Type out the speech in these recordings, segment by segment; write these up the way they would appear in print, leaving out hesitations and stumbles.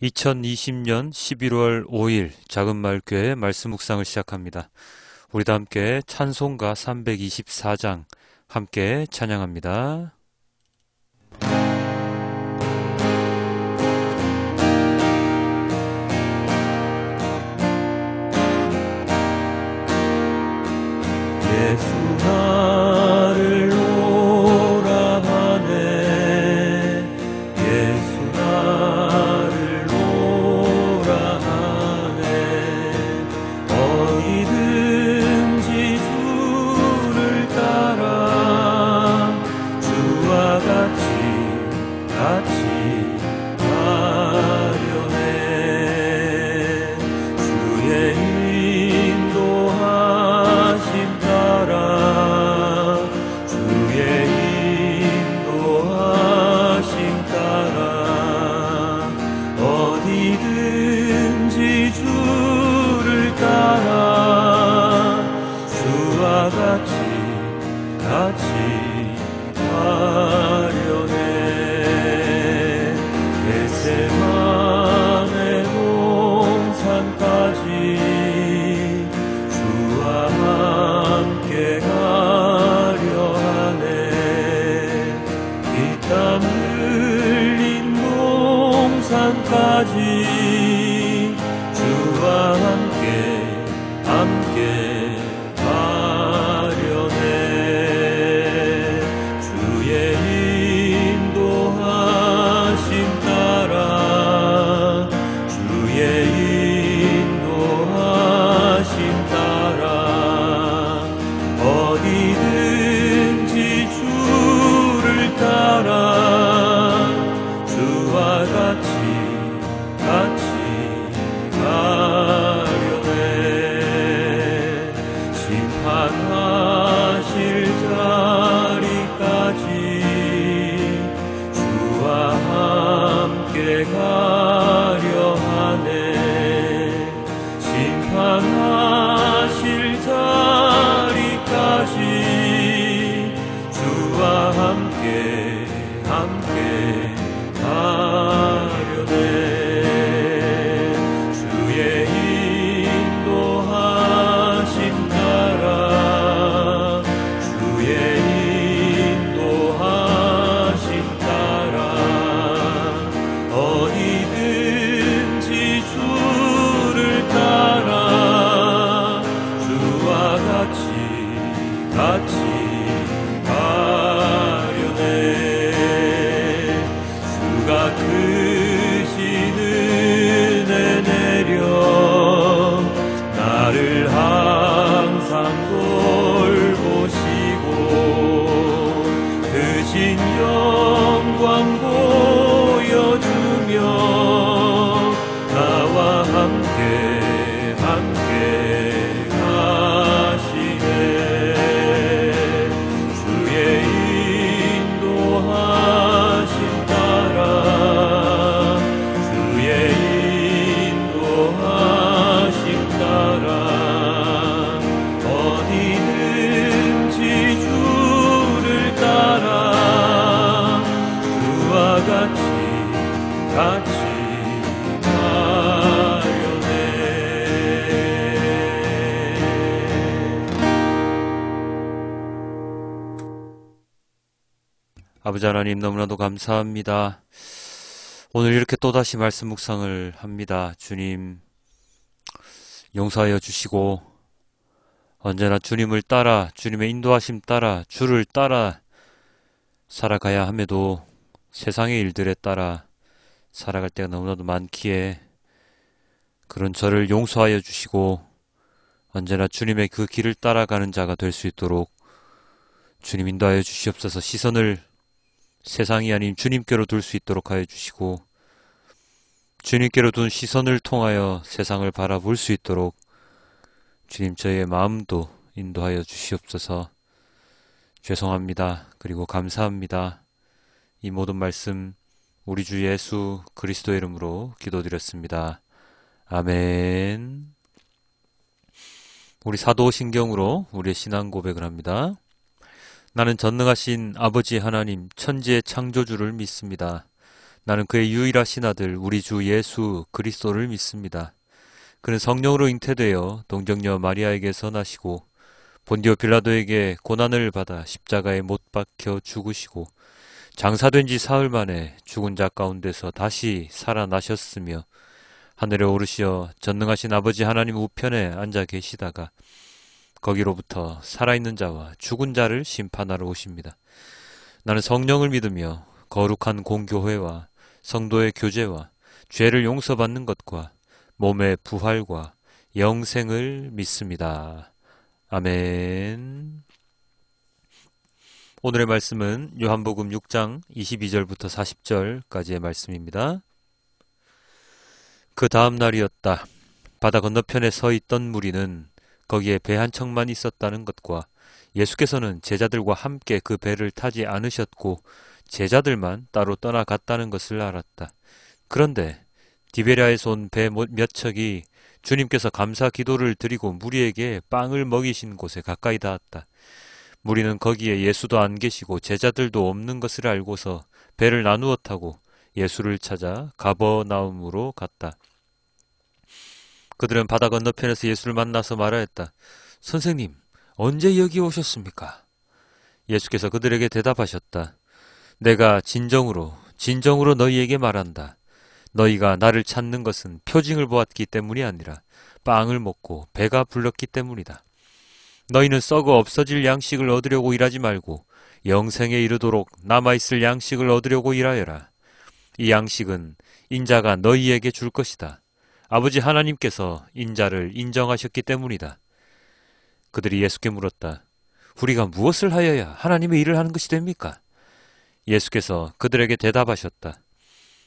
2020년 11월 5일 작은마을교회 말씀 묵상을 시작합니다. 우리 다 함께 찬송가 324장 함께 찬양합니다. 예수 나를 오라 하네 예수 나를 오라 하네 어디든지 주를 따라 주와 같이 가려네 주의 인도하심 따라 주의 인도하심 따라 어디든지 주를 따라 주와 같이 가려네 겟세마네 동산까지 주와 함께 가려 하네 피땀 흘린 동산까지 주와 함께 가려네 주의 인도하심 따라 주의 인도하심 따라 어디든지 주를 따라 주와 같이 가려네 심판하실 자리까지 주와 함께 가려 하네 심판하실 자리까지 주와 함께 가려네 주의 인도하심 따라 주의 인도하심 따라 어디든지 주를 따라 주와 같이 가려네 주가 크신 은혜 내려 나를 항상 돌보시고 크신 영광 보여주며 나와 함께 가시네 주의 인도하심 따라 주의 인도하심 따라 어디든지 주를 따라 주와 같이 가려네 아버지 하나님 너무나도 감사합니다. 오늘 이렇게 또다시 말씀 묵상을 합니다. 주님 용서하여 주시고 언제나 주님을 따라 주님의 인도하심 따라 주를 따라 살아가야 함에도 세상의 일들에 따라 살아갈 때가 너무나도 많기에 그런 저를 용서하여 주시고 언제나 주님의 그 길을 따라가는 자가 될 수 있도록 주님 인도하여 주시옵소서. 시선을 세상이 아닌 주님께로 둘 수 있도록 하여 주시고 주님께로 둔 시선을 통하여 세상을 바라볼 수 있도록 주님 저희의 마음도 인도하여 주시옵소서. 죄송합니다. 그리고 감사합니다. 이 모든 말씀 우리 주 예수 그리스도의 이름으로 기도드렸습니다. 아멘. 우리 사도신경으로 우리의 신앙 고백을 합니다. 나는 전능하신 아버지 하나님 천지의 창조주를 믿습니다. 나는 그의 유일하신 아들 우리 주 예수 그리스도를 믿습니다. 그는 성령으로 잉태되어 동정녀 마리아에게서 나시고 본디오 빌라도에게 고난을 받아 십자가에 못 박혀 죽으시고 장사된 지 사흘 만에 죽은 자 가운데서 다시 살아나셨으며 하늘에 오르시어 전능하신 아버지 하나님 우편에 앉아 계시다가 거기로부터 살아있는 자와 죽은 자를 심판하러 오십니다. 나는 성령을 믿으며 거룩한 공교회와 성도의 교제와 죄를 용서받는 것과 몸의 부활과 영생을 믿습니다. 아멘. 오늘의 말씀은 요한복음 6장 22절부터 40절까지의 말씀입니다. 그 다음 날이었다. 바다 건너편에 서 있던 무리는 거기에 배 한 척만 있었다는 것과 예수께서는 제자들과 함께 그 배를 타지 않으셨고 제자들만 따로 떠나갔다는 것을 알았다. 그런데 디베랴에서 온 배 몇 척이 주님께서 감사 기도를 드리고 무리에게 빵을 먹이신 곳에 가까이 닿았다. 무리는 거기에 예수도 안 계시고 제자들도 없는 것을 알고서 배를 나누어 타고 예수를 찾아 가버나움으로 갔다. 그들은 바다 건너편에서 예수를 만나서 말하였다. 선생님, 언제 여기 오셨습니까? 예수께서 그들에게 대답하셨다. 내가 진정으로 너희에게 말한다. 너희가 나를 찾는 것은 표징을 보았기 때문이 아니라 빵을 먹고 배가 불렀기 때문이다. 너희는 썩어 없어질 양식을 얻으려고 일하지 말고 영생에 이르도록 남아있을 양식을 얻으려고 일하여라. 이 양식은 인자가 너희에게 줄 것이다. 아버지 하나님께서 인자를 인정하셨기 때문이다. 그들이 예수께 물었다. 우리가 무엇을 하여야 하나님의 일을 하는 것이 됩니까? 예수께서 그들에게 대답하셨다.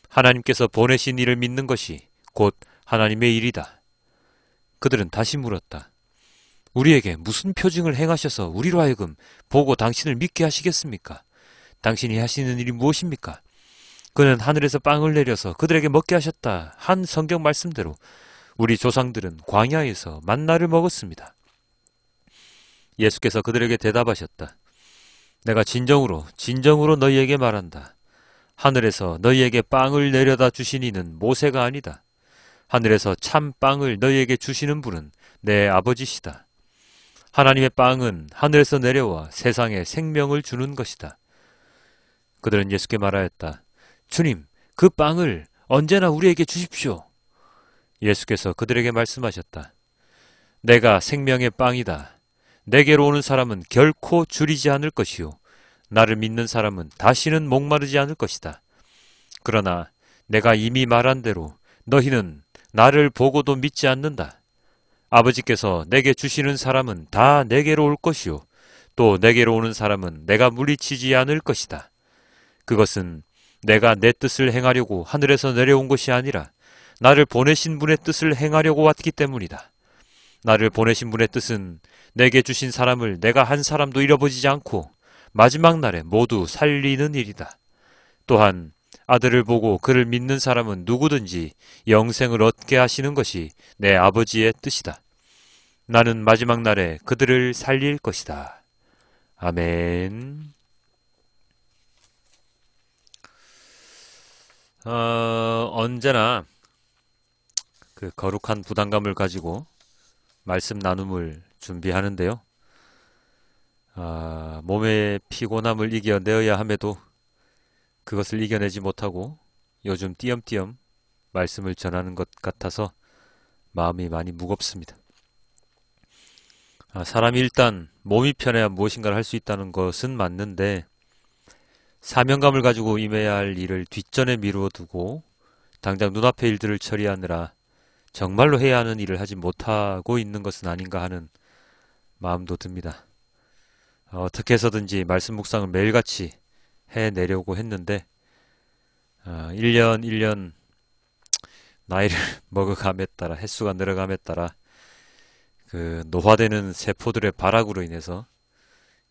하나님께서 보내신 이를 믿는 것이 곧 하나님의 일이다. 그들은 다시 물었다. 우리에게 무슨 표징을 행하셔서 우리로 하여금 보고 당신을 믿게 하시겠습니까? 당신이 하시는 일이 무엇입니까? 그는 하늘에서 빵을 내려서 그들에게 먹게 하셨다 한 성경 말씀대로 우리 조상들은 광야에서 만나를 먹었습니다. 예수께서 그들에게 대답하셨다. 내가 진정으로 너희에게 말한다. 하늘에서 너희에게 빵을 내려다 주신 이는 모세가 아니다. 하늘에서 참 빵을 너희에게 주시는 분은 내 아버지시다. 하나님의 빵은 하늘에서 내려와 세상에 생명을 주는 것이다. 그들은 예수께 말하였다. 주님, 그 빵을 언제나 우리에게 주십시오. 예수께서 그들에게 말씀하셨다. 내가 생명의 빵이다. 내게로 오는 사람은 결코 줄이지 않을 것이요. 나를 믿는 사람은 다시는 목마르지 않을 것이다. 그러나 내가 이미 말한 대로 너희는 나를 보고도 믿지 않는다. 아버지께서 내게 주시는 사람은 다 내게로 올 것이요. 또 내게로 오는 사람은 내가 물리치지 않을 것이다. 그것은 내가 내 뜻을 행하려고 하늘에서 내려온 것이 아니라 나를 보내신 분의 뜻을 행하려고 왔기 때문이다. 나를 보내신 분의 뜻은 내게 주신 사람을 내가 한 사람도 잃어버리지 않고 마지막 날에 모두 살리는 일이다. 또한 아들을 보고 그를 믿는 사람은 누구든지 영생을 얻게 하시는 것이 내 아버지의 뜻이다. 나는 마지막 날에 그들을 살릴 것이다. 아멘. 언제나 그 거룩한 부담감을 가지고 말씀 나눔을 준비하는데요. 몸의 피곤함을 이겨내어야 함에도 그것을 이겨내지 못하고 요즘 띄엄띄엄 말씀을 전하는 것 같아서 마음이 많이 무겁습니다. 사람이 일단 몸이 편해야 무엇인가를 할 수 있다는 것은 맞는데 사명감을 가지고 임해야 할 일을 뒷전에 미루어 두고 당장 눈앞의 일들을 처리하느라 정말로 해야 하는 일을 하지 못하고 있는 것은 아닌가 하는 마음도 듭니다. 어떻게 해서든지 말씀 묵상을 매일같이 해내려고 했는데 1년 나이를 먹어감에 따라 횟수가 늘어감에 따라 그 노화되는 세포들의 발악으로 인해서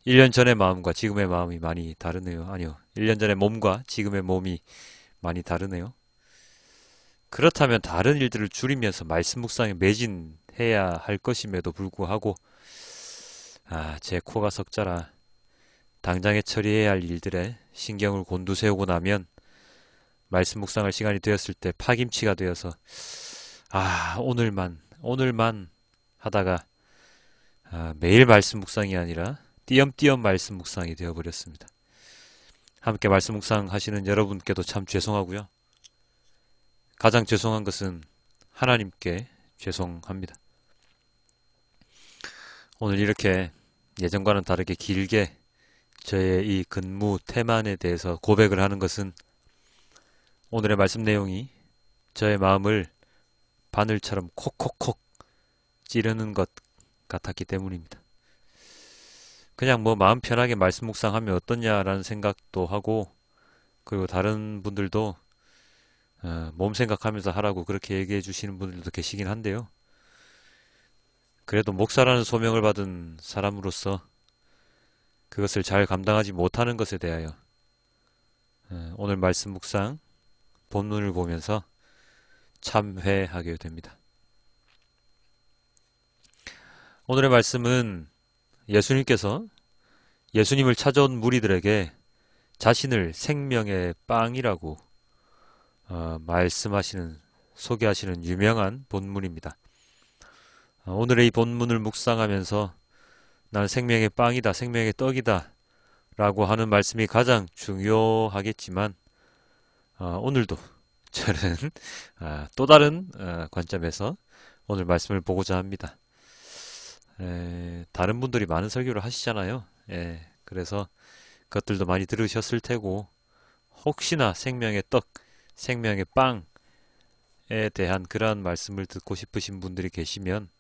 1년 전의 마음과 지금의 마음이 많이 다르네요. 아니요. 1년 전의 몸과 지금의 몸이 많이 다르네요. 그렇다면 다른 일들을 줄이면서 말씀 묵상에 매진해야 할 것임에도 불구하고 제 코가 석자라 당장에 처리해야 할 일들에 신경을 곤두세우고 나면 말씀 묵상할 시간이 되었을 때 파김치가 되어서 오늘만 하다가 매일 말씀 묵상이 아니라 띄엄띄엄 말씀 묵상이 되어버렸습니다. 함께 말씀 묵상 하시는 여러분께도 참 죄송하고요. 가장 죄송한 것은 하나님께 죄송합니다. 오늘 이렇게 예전과는 다르게 길게 저의 이 근무 태만에 대해서 고백을 하는 것은 오늘의 말씀 내용이 저의 마음을 바늘처럼 콕콕콕 찌르는 것 같았기 때문입니다. 그냥 마음 편하게 말씀 묵상하면 어떠냐라는 생각도 하고, 그리고 다른 분들도 몸 생각하면서 하라고 그렇게 얘기해 주시는 분들도 계시긴 한데요. 그래도 목사라는 소명을 받은 사람으로서 그것을 잘 감당하지 못하는 것에 대하여 오늘 말씀 묵상 본문을 보면서 참회하게 됩니다. 오늘의 말씀은 예수님께서 예수님을 찾아온 무리들에게 자신을 생명의 빵이라고 소개하시는 유명한 본문입니다. 오늘의 이 본문을 묵상하면서 나는 생명의 빵이다, 생명의 떡이다 라고 하는 말씀이 가장 중요하겠지만 오늘도 저는 또 다른 관점에서 오늘 말씀을 보고자 합니다. 다른 분들이 많은 설교를 하시잖아요. 그래서 그것들도 많이 들으셨을 테고, 혹시나 생명의 떡, 생명의 빵에 대한 그러한 말씀을 듣고 싶으신 분들이 계시면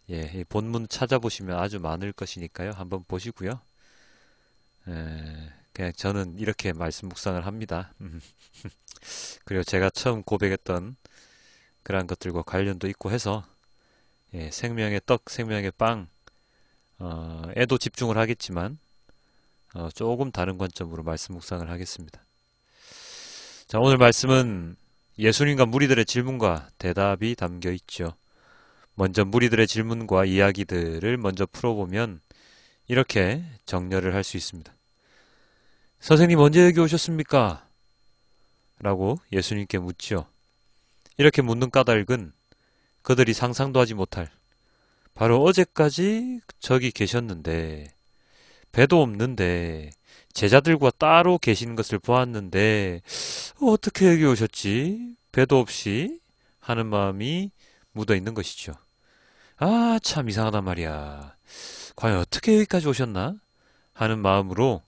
이 본문 찾아보시면 아주 많을 것이니까요. 한번 보시고요. 그냥 저는 이렇게 말씀 묵상을 합니다. 그리고 제가 처음 고백했던 그러한 것들과 관련도 있고 해서 생명의 떡, 생명의 빵에도 집중을 하겠지만 조금 다른 관점으로 말씀 묵상을 하겠습니다. 자, 오늘 말씀은 예수님과 무리들의 질문과 대답이 담겨 있죠. 먼저 무리들의 질문과 이야기들을 먼저 풀어보면 이렇게 정렬을 할 수 있습니다. 선생님, 언제 여기 오셨습니까? 라고 예수님께 묻죠. 이렇게 묻는 까닭은 그들이 상상도 하지 못할, 바로 어제까지 저기 계셨는데, 배도 없는데 제자들과 따로 계시는 것을 보았는데 어떻게 여기 오셨지? 배도 없이 하는 마음이 묻어 있는 것이죠. 참 이상하단 말이야. 과연 어떻게 여기까지 오셨나? 하는 마음으로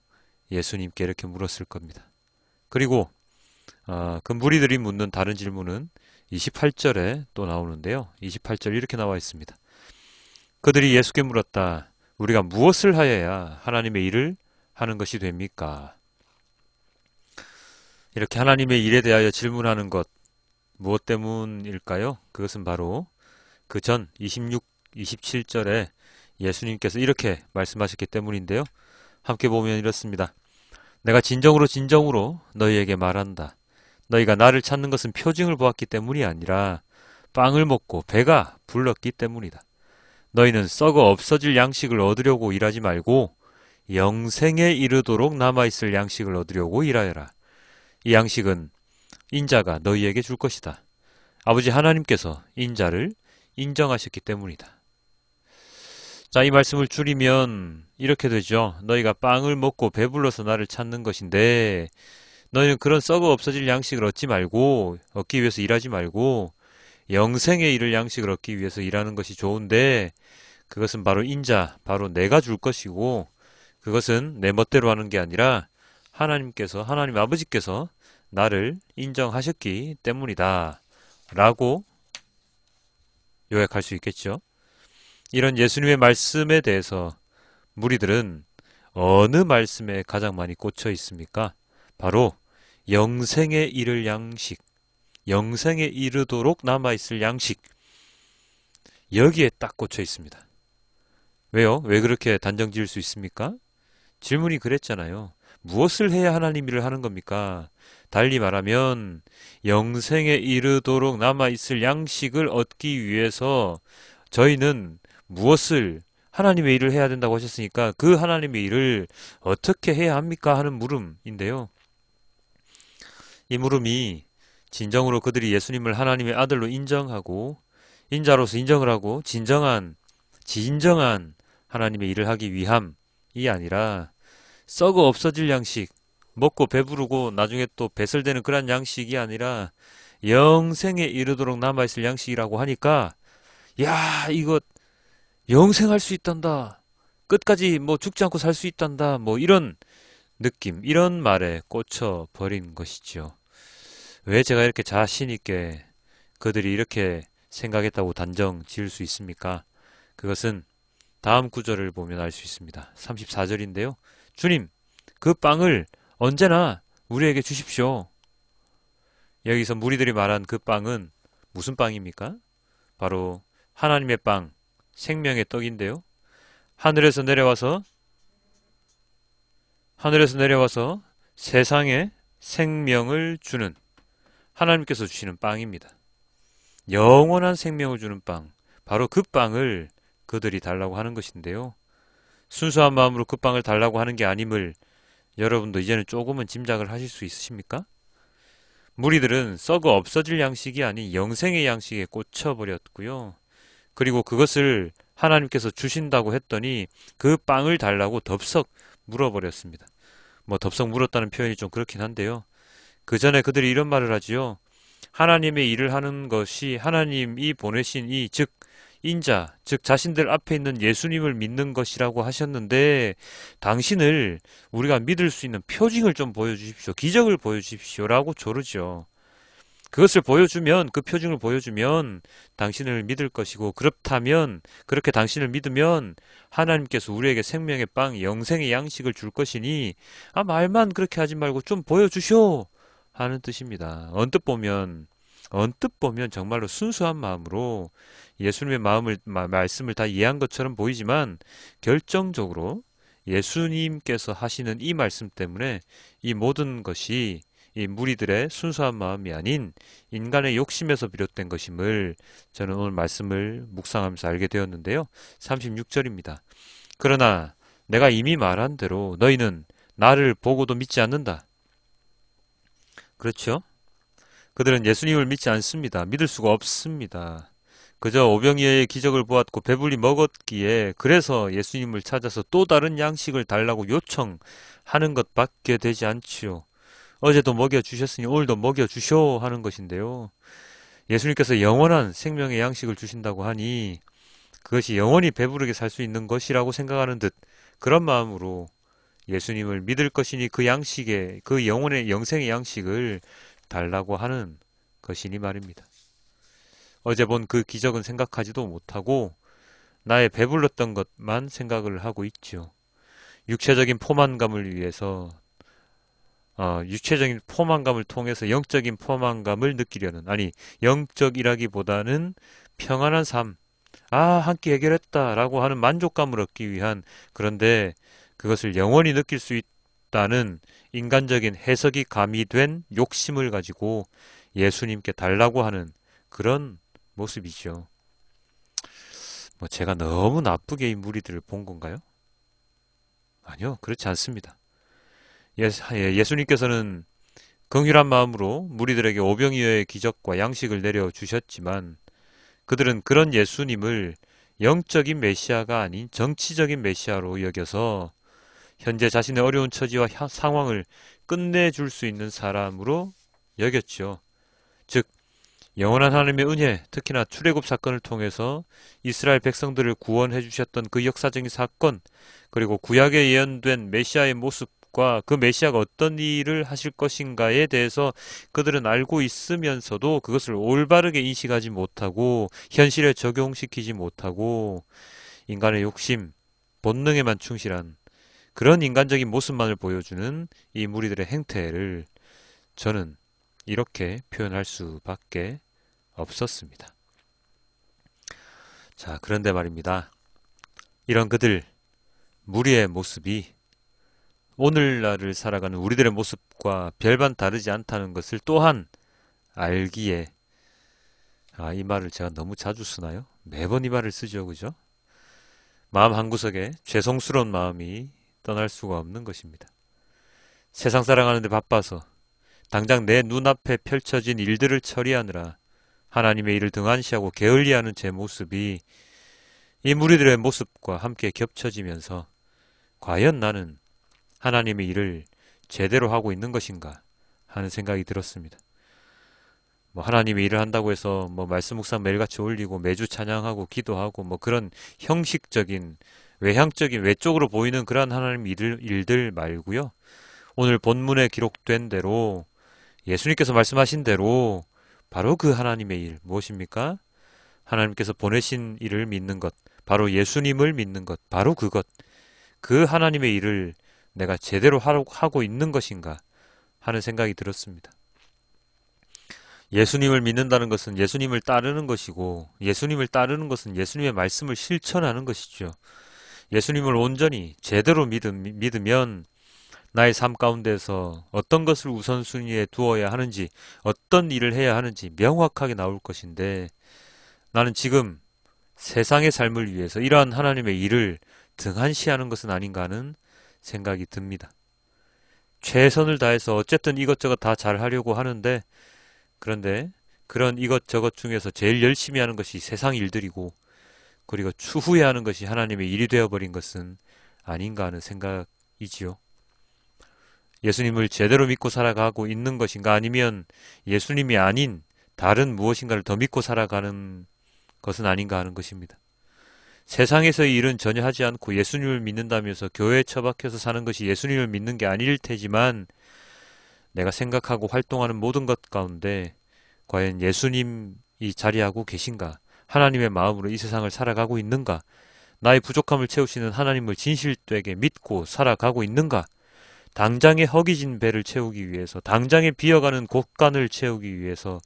예수님께 이렇게 물었을 겁니다. 그리고 그 무리들이 묻는 다른 질문은 28절에 또 나오는데요. 28절 이렇게 나와 있습니다. 그들이 예수께 물었다. 우리가 무엇을 하여야 하나님의 일을 하는 것이 됩니까? 이렇게 하나님의 일에 대하여 질문하는 것, 무엇 때문일까요? 그것은 바로 그 전 26, 27절에 예수님께서 이렇게 말씀하셨기 때문인데요. 함께 보면 이렇습니다. 내가 진정으로 너희에게 말한다. 너희가 나를 찾는 것은 표징을 보았기 때문이 아니라 빵을 먹고 배가 불렀기 때문이다. 너희는 썩어 없어질 양식을 얻으려고 일하지 말고 영생에 이르도록 남아있을 양식을 얻으려고 일하여라. 이 양식은 인자가 너희에게 줄 것이다. 아버지 하나님께서 인자를 인정하셨기 때문이다. 자, 이 말씀을 줄이면 이렇게 되죠. 너희가 빵을 먹고 배불러서 나를 찾는 것인데 너희는 그런 썩어 없어질 양식을 얻기 위해서 일하지 말고 영생에 이를 양식을 얻기 위해서 일하는 것이 좋은데, 그것은 바로 바로 내가 줄 것이고, 그것은 내 멋대로 하는 게 아니라 하나님 아버지께서 나를 인정하셨기 때문이다 라고 요약할 수 있겠죠. 이런 예수님의 말씀에 대해서 무리들은 어느 말씀에 가장 많이 꽂혀 있습니까? 바로 영생에 이를 양식, 영생에 이르도록 남아있을 양식, 여기에 딱 꽂혀 있습니다. 왜요? 왜 그렇게 단정 지을 수 있습니까? 질문이 그랬잖아요. 무엇을 해야 하나님 일을 하는 겁니까? 달리 말하면 영생에 이르도록 남아있을 양식을 얻기 위해서 저희는 무엇을 하나님의 일을 해야 된다고 하셨으니까 그 하나님의 일을 어떻게 해야 합니까? 하는 물음인데요. 이 물음이 진정으로 그들이 예수님을 하나님의 아들로 인정하고 인자로서 인정을 하고 진정한 하나님의 일을 하기 위함이 아니라 썩어 없어질 양식, 먹고 배부르고 나중에 또 배설되는 그런 양식이 아니라 영생에 이르도록 남아있을 양식이라고 하니까 야, 이거 영생할 수 있단다. 끝까지 뭐 죽지 않고 살 수 있단다. 뭐 이런 느낌, 이런 말에 꽂혀 버린 것이지요. 왜 제가 이렇게 자신 있게 그들이 이렇게 생각했다고 단정 지을 수 있습니까? 그것은 다음 구절을 보면 알 수 있습니다. 34절인데요. 주님, 그 빵을 언제나 우리에게 주십시오. 여기서 무리들이 말한 그 빵은 무슨 빵입니까? 바로 하나님의 빵, 생명의 떡인데요. 하늘에서 내려와서 세상에 생명을 주는 하나님께서 주시는 빵입니다. 영원한 생명을 주는 빵, 바로 그 빵을 그들이 달라고 하는 것인데요. 순수한 마음으로 그 빵을 달라고 하는 게 아님을 여러분도 이제는 조금은 짐작을 하실 수 있으십니까? 무리들은 썩어 없어질 양식이 아닌 영생의 양식에 꽂혀버렸고요. 그리고 그것을 하나님께서 주신다고 했더니 그 빵을 달라고 덥석 물어버렸습니다. 뭐 덥석 물었다는 표현이 좀 그렇긴 한데요. 그 전에 그들이 이런 말을 하지요. 하나님의 일을 하는 것이 하나님이 보내신 즉 인자, 즉 자신들 앞에 있는 예수님을 믿는 것이라고 하셨는데 당신을 우리가 믿을 수 있는 표징을 좀 보여주십시오. 기적을 보여주십시오. 라고 조르죠. 그것을 보여주면, 그 표징을 보여주면 당신을 믿을 것이고, 그렇다면, 그렇게 당신을 믿으면 하나님께서 우리에게 생명의 빵, 영생의 양식을 줄 것이니, 말만 그렇게 하지 말고 좀 보여주쇼! 하는 뜻입니다. 언뜻 보면 정말로 순수한 마음으로 예수님의 말씀을 다 이해한 것처럼 보이지만, 결정적으로 예수님께서 하시는 이 말씀 때문에 이 모든 것이 이 무리들의 순수한 마음이 아닌 인간의 욕심에서 비롯된 것임을 저는 오늘 말씀을 묵상하면서 알게 되었는데요. 36절입니다. 그러나 내가 이미 말한 대로 너희는 나를 보고도 믿지 않는다. 그렇죠? 그들은 예수님을 믿지 않습니다. 믿을 수가 없습니다. 그저 오병이어의 기적을 보았고 배불리 먹었기에 그래서 예수님을 찾아서 또 다른 양식을 달라고 요청하는 것밖에 되지 않지요. 어제도 먹여주셨으니 오늘도 먹여주쇼 하는 것인데요. 예수님께서 영원한 생명의 양식을 주신다고 하니 그것이 영원히 배부르게 살 수 있는 것이라고 생각하는 듯 그런 마음으로 예수님을 믿을 것이니 그 양식의, 그 영혼의 영생의 양식을 달라고 하는 것이니 말입니다. 어제 본 그 기적은 생각하지도 못하고 나의 배불렀던 것만 생각을 하고 있죠. 육체적인 포만감을 위해서 육체적인 포만감을 통해서 영적인 포만감을 느끼려는, 아니 영적이라기보다는 평안한 삶, 한 끼 해결했다 라고 하는 만족감을 얻기 위한, 그런데 그것을 영원히 느낄 수 있다는 인간적인 해석이 가미된 욕심을 가지고 예수님께 달라고 하는 그런 모습이죠. 뭐 제가 너무 나쁘게 이 무리들을 본 건가요? 아니요, 그렇지 않습니다. 예수님께서는 긍휼한 마음으로 무리들에게 오병이어의 기적과 양식을 내려주셨지만 그들은 그런 예수님을 영적인 메시아가 아닌 정치적인 메시아로 여겨서 현재 자신의 어려운 처지와 상황을 끝내줄 수 있는 사람으로 여겼죠. 즉 영원한 하나님의 은혜, 특히나 출애굽 사건을 통해서 이스라엘 백성들을 구원해 주셨던 그 역사적인 사건, 그리고 구약에 예언된 메시아의 모습과 그 메시아가 어떤 일을 하실 것인가에 대해서 그들은 알고 있으면서도 그것을 올바르게 인식하지 못하고 현실에 적용시키지 못하고 인간의 욕심, 본능에만 충실한 그런 인간적인 모습만을 보여주는 이 무리들의 행태를 저는 이렇게 표현할 수밖에 없었습니다. 자, 그런데 말입니다. 이런 그들, 무리의 모습이 오늘날을 살아가는 우리들의 모습과 별반 다르지 않다는 것을 또한 알기에, 이 말을 제가 너무 자주 쓰나요? 매번 이 말을 쓰죠, 그죠? 마음 한구석에 죄송스러운 마음이 떠날 수가 없는 것입니다. 세상 살아가는데 바빠서 당장 내 눈앞에 펼쳐진 일들을 처리하느라 하나님의 일을 등한시하고 게을리하는 제 모습이 이 무리들의 모습과 함께 겹쳐지면서 과연 나는 하나님의 일을 제대로 하고 있는 것인가 하는 생각이 들었습니다. 뭐 하나님의 일을 한다고 해서 뭐 말씀 묵상 매일같이 올리고 매주 찬양하고 기도하고 뭐 그런 형식적인 외향적인 외적으로 보이는 그러한 하나님 일들 말고요. 오늘 본문에 기록된 대로 예수님께서 말씀하신 대로 바로 그 하나님의 일 무엇입니까? 하나님께서 보내신 일을 믿는 것, 바로 예수님을 믿는 것, 바로 그것, 그 하나님의 일을 내가 제대로 하고 있는 것인가 하는 생각이 들었습니다. 예수님을 믿는다는 것은 예수님을 따르는 것이고, 예수님을 따르는 것은 예수님의 말씀을 실천하는 것이죠. 예수님을 온전히 제대로 믿으면 나의 삶 가운데서 어떤 것을 우선순위에 두어야 하는지, 어떤 일을 해야 하는지 명확하게 나올 것인데, 나는 지금 세상의 삶을 위해서 이러한 하나님의 일을 등한시하는 것은 아닌가 하는 생각이 듭니다. 최선을 다해서 어쨌든 이것저것 다 잘하려고 하는데, 그런데 그런 이것저것 중에서 제일 열심히 하는 것이 세상 일들이고, 그리고 추후에 하는 것이 하나님의 일이 되어버린 것은 아닌가 하는 생각이지요. 예수님을 제대로 믿고 살아가고 있는 것인가, 아니면 예수님이 아닌 다른 무엇인가를 더 믿고 살아가는 것은 아닌가 하는 것입니다. 세상에서의 일은 전혀 하지 않고 예수님을 믿는다면서 교회에 처박혀서 사는 것이 예수님을 믿는 게 아닐 테지만, 내가 생각하고 활동하는 모든 것 가운데 과연 예수님이 자리하고 계신가? 하나님의 마음으로 이 세상을 살아가고 있는가? 나의 부족함을 채우시는 하나님을 진실되게 믿고 살아가고 있는가? 당장의 허기진 배를 채우기 위해서, 당장의 비어가는 곳간을 채우기 위해서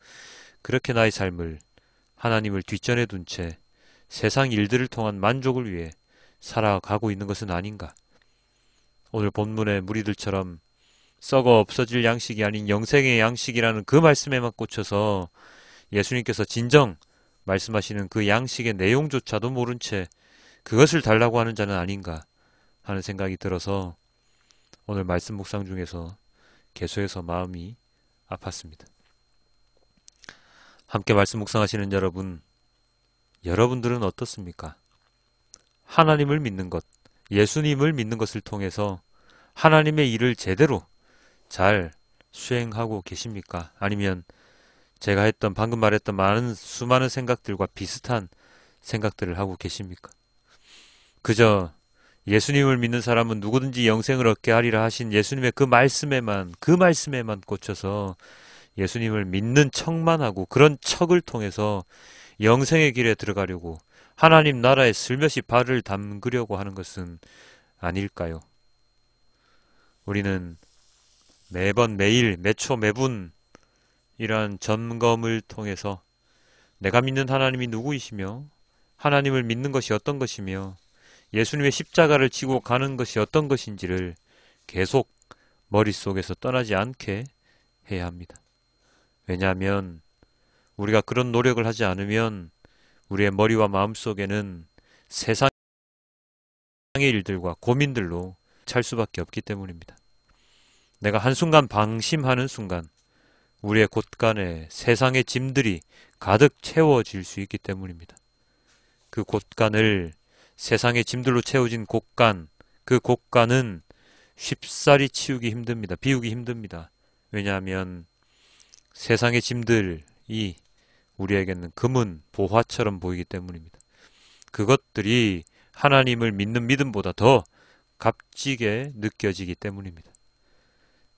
그렇게 나의 삶을 하나님을 뒷전에 둔 채 세상 일들을 통한 만족을 위해 살아가고 있는 것은 아닌가? 오늘 본문의 무리들처럼 썩어 없어질 양식이 아닌 영생의 양식이라는 그 말씀에만 꽂혀서 예수님께서 진정 말씀하시는 그 양식의 내용조차도 모른 채 그것을 달라고 하는 자는 아닌가 하는 생각이 들어서 오늘 말씀 묵상 중에서 계속해서 마음이 아팠습니다. 함께 말씀 묵상하시는 여러분, 여러분들은 어떻습니까? 하나님을 믿는 것, 예수님을 믿는 것을 통해서 하나님의 일을 제대로 잘 수행하고 계십니까? 아니면 제가 했던 방금 말했던 수많은 생각들과 비슷한 생각들을 하고 계십니까? 그저 예수님을 믿는 사람은 누구든지 영생을 얻게 하리라 하신 예수님의 그 말씀에만 꽂혀서 예수님을 믿는 척만 하고 그런 척을 통해서 영생의 길에 들어가려고 하나님 나라에 슬며시 발을 담그려고 하는 것은 아닐까요? 우리는 매번 매일 매초 매분 이러한 점검을 통해서 내가 믿는 하나님이 누구이시며 하나님을 믿는 것이 어떤 것이며 예수님의 십자가를 지고 가는 것이 어떤 것인지를 계속 머릿속에서 떠나지 않게 해야 합니다. 왜냐하면 우리가 그런 노력을 하지 않으면 우리의 머리와 마음속에는 세상의 일들과 고민들로 찰 수밖에 없기 때문입니다. 내가 한순간 방심하는 순간 우리의 곳간에 세상의 짐들이 가득 채워질 수 있기 때문입니다. 그 곳간을 세상의 짐들로 채워진 곳간, 그 곳간은 쉽사리 치우기 힘듭니다. 비우기 힘듭니다. 왜냐하면 세상의 짐들이 우리에게는 금은 보화처럼 보이기 때문입니다. 그것들이 하나님을 믿는 믿음보다 더 값지게 느껴지기 때문입니다.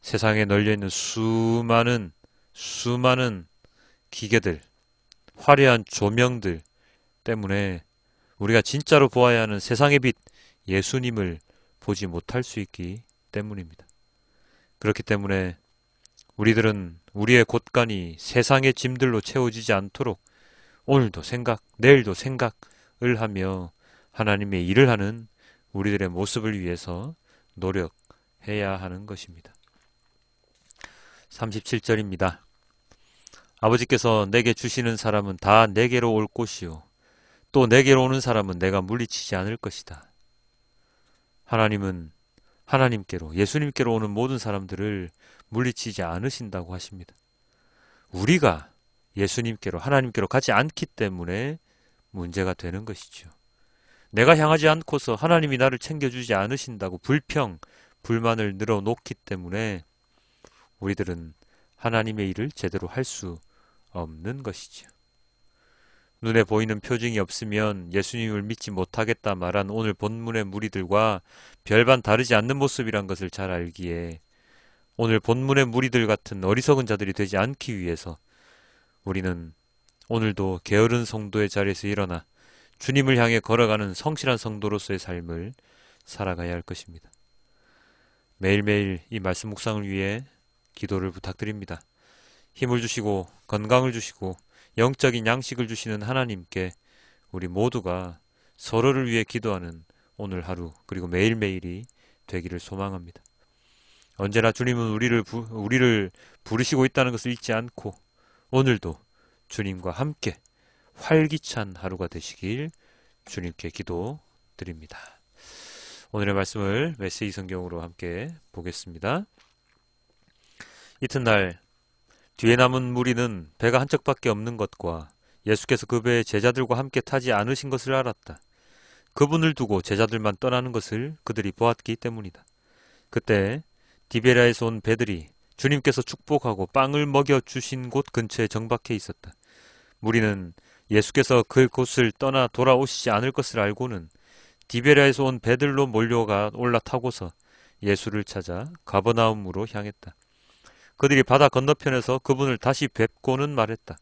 세상에 널려있는 수많은 기계들, 화려한 조명들 때문에 우리가 진짜로 보아야 하는 세상의 빛, 예수님을 보지 못할 수 있기 때문입니다. 그렇기 때문에 우리들은 우리의 곳간이 세상의 짐들로 채워지지 않도록 오늘도 생각, 내일도 생각을 하며 하나님의 일을 하는 우리들의 모습을 위해서 노력해야 하는 것입니다. 37절입니다. 아버지께서 내게 주시는 사람은 다 내게로 올 것이요 또 내게로 오는 사람은 내가 물리치지 않을 것이다. 하나님은 하나님께로, 예수님께로 오는 모든 사람들을 물리치지 않으신다고 하십니다. 우리가 예수님께로, 하나님께로 가지 않기 때문에 문제가 되는 것이죠. 내가 향하지 않고서 하나님이 나를 챙겨주지 않으신다고 불평, 불만을 늘어놓기 때문에 우리들은 하나님의 일을 제대로 할 수 없는 것이죠. 눈에 보이는 표징이 없으면 예수님을 믿지 못하겠다 말한 오늘 본문의 무리들과 별반 다르지 않는 모습이란 것을 잘 알기에 오늘 본문의 무리들 같은 어리석은 자들이 되지 않기 위해서 우리는 오늘도 게으른 성도의 자리에서 일어나 주님을 향해 걸어가는 성실한 성도로서의 삶을 살아가야 할 것입니다. 매일매일 이 말씀 묵상을 위해 기도를 부탁드립니다. 힘을 주시고 건강을 주시고 영적인 양식을 주시는 하나님께 우리 모두가 서로를 위해 기도하는 오늘 하루 그리고 매일매일이 되기를 소망합니다. 언제나 주님은 우리를 부르시고 있다는 것을 잊지 않고 오늘도 주님과 함께 활기찬 하루가 되시길 주님께 기도드립니다. 오늘의 말씀을 메시지 성경으로 함께 보겠습니다. 이튿날 뒤에 남은 무리는 배가 한 척밖에 없는 것과 예수께서 그 배에 제자들과 함께 타지 않으신 것을 알았다. 그분을 두고 제자들만 떠나는 것을 그들이 보았기 때문이다. 그때 디베랴에서 온 배들이 주님께서 축복하고 빵을 먹여주신 곳 근처에 정박해 있었다. 무리는 예수께서 그곳을 떠나 돌아오시지 않을 것을 알고는 디베랴에서 온 배들로 몰려가 올라타고서 예수를 찾아 가버나움으로 향했다. 그들이 바다 건너편에서 그분을 다시 뵙고는 말했다.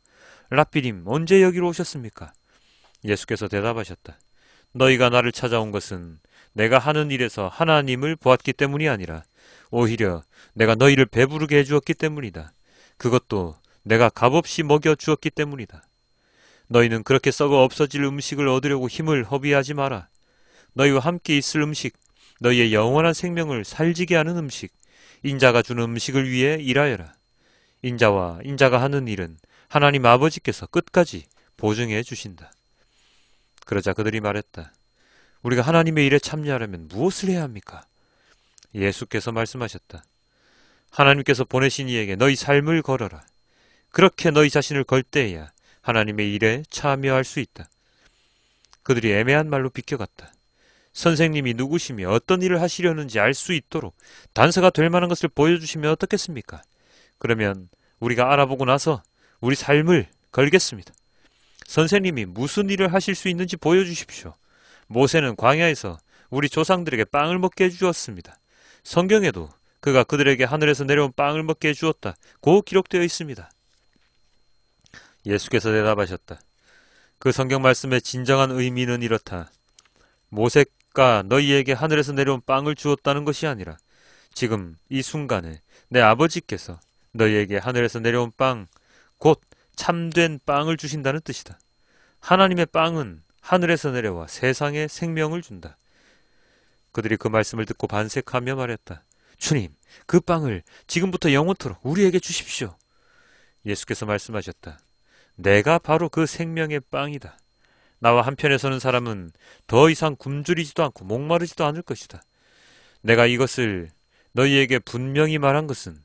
랍비님, 언제 여기로 오셨습니까? 예수께서 대답하셨다. 너희가 나를 찾아온 것은 내가 하는 일에서 하나님을 보았기 때문이 아니라 오히려 내가 너희를 배부르게 해주었기 때문이다. 그것도 내가 값없이 먹여주었기 때문이다. 너희는 그렇게 썩어 없어질 음식을 얻으려고 힘을 허비하지 마라. 너희와 함께 있을 음식, 너희의 영원한 생명을 살지게 하는 음식, 인자가 주는 음식을 위해 일하여라. 인자가 하는 일은 하나님 아버지께서 끝까지 보증해 주신다. 그러자 그들이 말했다. 우리가 하나님의 일에 참여하려면 무엇을 해야 합니까? 예수께서 말씀하셨다. 하나님께서 보내신 이에게 너희 삶을 걸어라. 그렇게 너희 자신을 걸 때에야 하나님의 일에 참여할 수 있다. 그들이 애매한 말로 비켜갔다. 선생님이 누구시며 어떤 일을 하시려는지 알 수 있도록 단서가 될 만한 것을 보여주시면 어떻겠습니까? 그러면 우리가 알아보고 나서 우리 삶을 걸겠습니다. 선생님이 무슨 일을 하실 수 있는지 보여주십시오. 모세는 광야에서 우리 조상들에게 빵을 먹게 해주었습니다. 성경에도 그가 그들에게 하늘에서 내려온 빵을 먹게 해주었다. 고 기록되어 있습니다. 예수께서 대답하셨다. 그 성경 말씀의 진정한 의미는 이렇다. 모세가 너희에게 하늘에서 내려온 빵을 주었다는 것이 아니라 지금 이 순간에 내 아버지께서 너희에게 하늘에서 내려온 빵, 곧 참된 빵을 주신다는 뜻이다. 하나님의 빵은 하늘에서 내려와 세상에 생명을 준다. 그들이 그 말씀을 듣고 반색하며 말했다. 주님, 그 빵을 지금부터 영원토록 우리에게 주십시오. 예수께서 말씀하셨다. 내가 바로 그 생명의 빵이다. 나와 한편에 서는 사람은 더 이상 굶주리지도 않고 목마르지도 않을 것이다. 내가 이것을 너희에게 분명히 말한 것은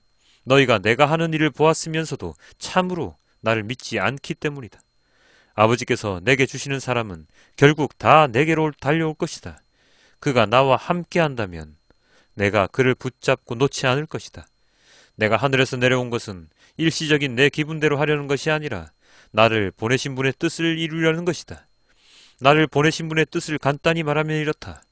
너희가 내가 하는 일을 보았으면서도 참으로 나를 믿지 않기 때문이다. 아버지께서 내게 주시는 사람은 결국 다 내게로 달려올 것이다. 그가 나와 함께 한다면 내가 그를 붙잡고 놓지 않을 것이다. 내가 하늘에서 내려온 것은 일시적인 내 기분대로 하려는 것이 아니라 나를 보내신 분의 뜻을 이루려는 것이다. 나를 보내신 분의 뜻을 간단히 말하면 이렇다.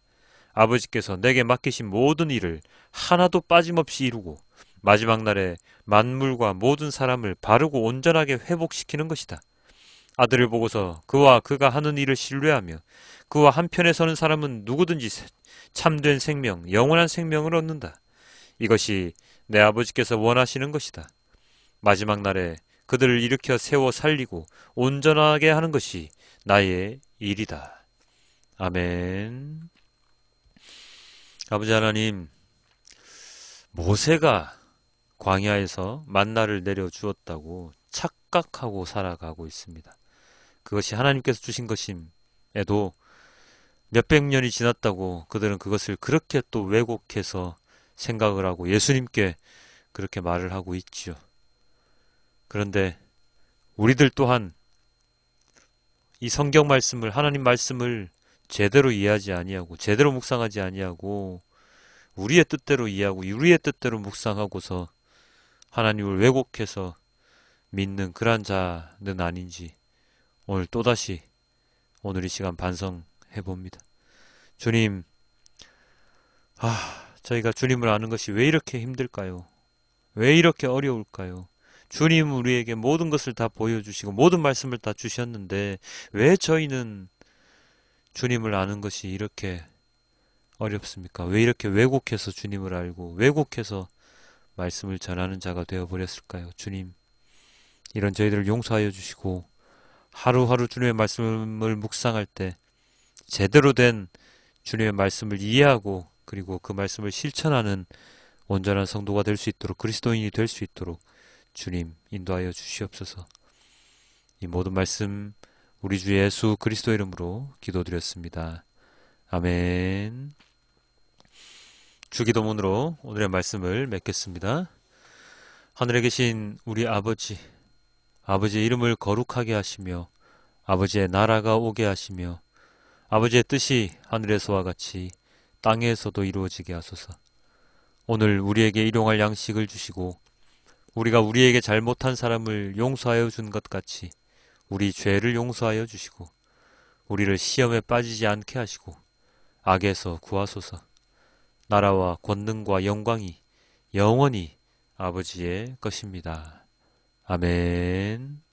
아버지께서 내게 맡기신 모든 일을 하나도 빠짐없이 이루고 마지막 날에 만물과 모든 사람을 바르고 온전하게 회복시키는 것이다. 아들을 보고서 그와 그가 하는 일을 신뢰하며 그와 한편에 서는 사람은 누구든지 참된 생명, 영원한 생명을 얻는다. 이것이 내 아버지께서 원하시는 것이다. 마지막 날에 그들을 일으켜 세워 살리고 온전하게 하는 것이 나의 일이다. 아멘. 아버지 하나님, 모세가 광야에서 만나를 내려주었다고 착각하고 살아가고 있습니다. 그것이 하나님께서 주신 것임에도 몇백 년이 지났다고 그들은 그것을 그렇게 또 왜곡해서 생각을 하고 예수님께 그렇게 말을 하고 있지요. 그런데 우리들 또한 이 성경 말씀을, 하나님 말씀을 제대로 이해하지 아니하고 제대로 묵상하지 아니하고 우리의 뜻대로 이해하고 우리의 뜻대로 묵상하고서 하나님을 왜곡해서 믿는 그러한 자는 아닌지 오늘 또다시 오늘 이 시간 반성해 봅니다. 주님, 저희가 주님을 아는 것이 왜 이렇게 힘들까요? 왜 이렇게 어려울까요? 주님 우리에게 모든 것을 다 보여주시고 모든 말씀을 다 주셨는데 왜 저희는 주님을 아는 것이 이렇게 어렵습니까? 왜 이렇게 왜곡해서 주님을 알고 왜곡해서 말씀을 전하는 자가 되어버렸을까요? 주님, 이런 저희들을 용서하여 주시고 하루하루 주님의 말씀을 묵상할 때 제대로 된 주님의 말씀을 이해하고 그리고 그 말씀을 실천하는 온전한 성도가 될 수 있도록 그리스도인이 될 수 있도록 주님 인도하여 주시옵소서. 이 모든 말씀 우리 주 예수 그리스도 이름으로 기도드렸습니다. 아멘. 주기도문으로 오늘의 말씀을 맺겠습니다. 하늘에 계신 우리 아버지, 아버지의 이름을 거룩하게 하시며 아버지의 나라가 오게 하시며 아버지의 뜻이 하늘에서와 같이 땅에서도 이루어지게 하소서. 오늘 우리에게 일용할 양식을 주시고 우리가 우리에게 잘못한 사람을 용서하여 준 것 같이 우리 죄를 용서하여 주시고 우리를 시험에 빠지지 않게 하시고 악에서 구하소서. 나라와 권능과 영광이 영원히 아버지의 것입니다. 아멘.